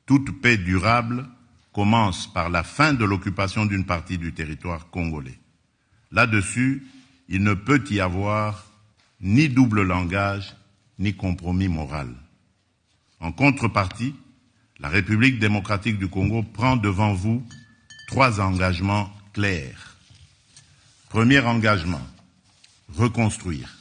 toute paix durable commence par la fin de l'occupation d'une partie du territoire congolais. Là-dessus, il ne peut y avoir ni double langage, ni compromis moral. En contrepartie, la République démocratique du Congo prend devant vous 3 engagements clairs. Premier engagement, reconstruire.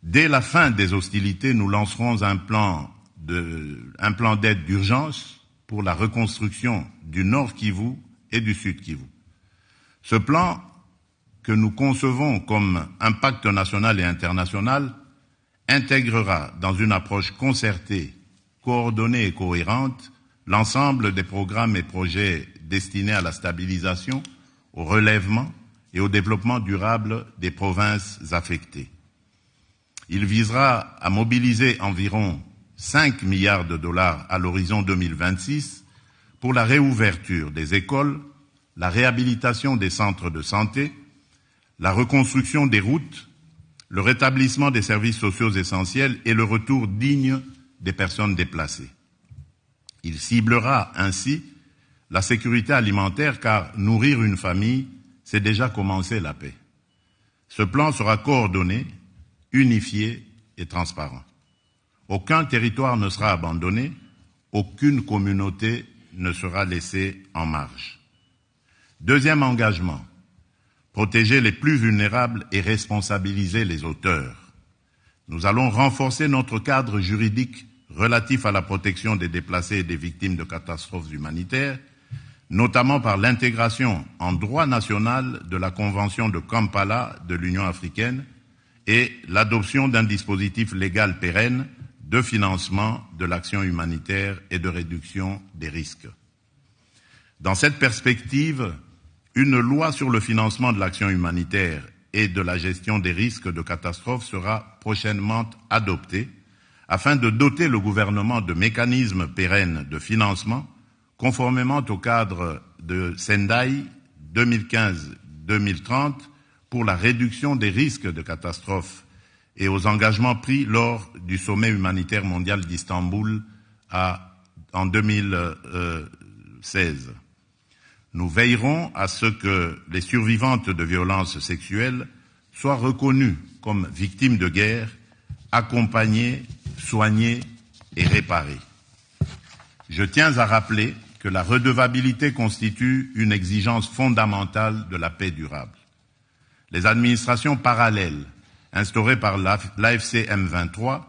Dès la fin des hostilités, nous lancerons un plan d'aide d'urgence pour la reconstruction du Nord Kivu et du Sud Kivu. Ce plan, que nous concevons comme un pacte national et international, intégrera dans une approche concertée, coordonnée et cohérente l'ensemble des programmes et projets destinés à la stabilisation, au relèvement et au développement durable des provinces affectées. Il visera à mobiliser environ 5 milliards de dollars à l'horizon 2026 pour la réouverture des écoles, la réhabilitation des centres de santé, la reconstruction des routes, le rétablissement des services sociaux essentiels et le retour digne des personnes déplacées. Il ciblera ainsi la sécurité alimentaire car nourrir une famille, c'est déjà commencer la paix. Ce plan sera coordonné, unifié et transparent. Aucun territoire ne sera abandonné, aucune communauté ne sera laissée en marge. Deuxième engagement, protéger les plus vulnérables et responsabiliser les auteurs. Nous allons renforcer notre cadre juridique relatif à la protection des déplacés et des victimes de catastrophes humanitaires, notamment par l'intégration en droit national de la Convention de Kampala de l'Union africaine et l'adoption d'un dispositif légal pérenne de financement de l'action humanitaire et de réduction des risques. Dans cette perspective, une loi sur le financement de l'action humanitaire et de la gestion des risques de catastrophe sera prochainement adoptée afin de doter le gouvernement de mécanismes pérennes de financement conformément au cadre de Sendai 2015-2030 pour la réduction des risques de catastrophe et aux engagements pris lors du sommet humanitaire mondial d'Istanbul en 2016. Nous veillerons à ce que les survivantes de violences sexuelles soient reconnues comme victimes de guerre, accompagnées, soignées et réparées. Je tiens à rappeler que la redevabilité constitue une exigence fondamentale de la paix durable. Les administrations parallèles instaurées par l'AFC M23,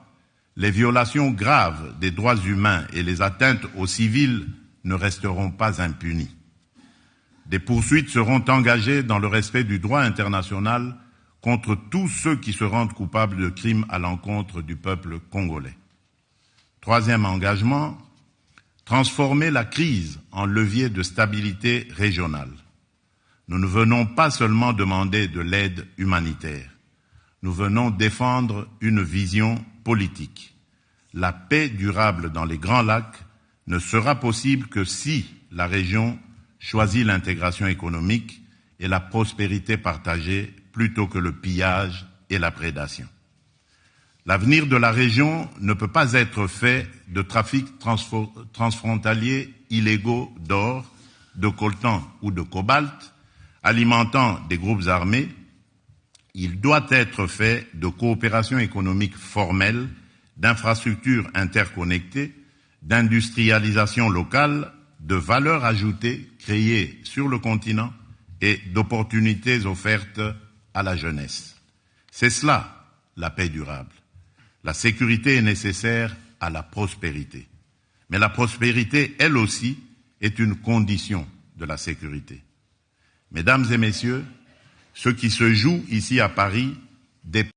les violations graves des droits humains et les atteintes aux civils ne resteront pas impunies. Des poursuites seront engagées dans le respect du droit international contre tous ceux qui se rendent coupables de crimes à l'encontre du peuple congolais. Troisième engagement, transformer la crise en levier de stabilité régionale. Nous ne venons pas seulement demander de l'aide humanitaire, nous venons défendre une vision politique. La paix durable dans les Grands Lacs ne sera possible que si la région choisit l'intégration économique et la prospérité partagée plutôt que le pillage et la prédation. L'avenir de la région ne peut pas être fait de trafics transfrontaliers illégaux d'or, de coltan ou de cobalt, alimentant des groupes armés. Il doit être fait de coopération économique formelle, d'infrastructures interconnectées, d'industrialisation locale, de valeur ajoutée créée sur le continent et d'opportunités offertes à la jeunesse. C'est cela, la paix durable. La sécurité est nécessaire à la prospérité. Mais la prospérité, elle aussi, est une condition de la sécurité. Mesdames et messieurs, ce qui se joue ici à Paris dépend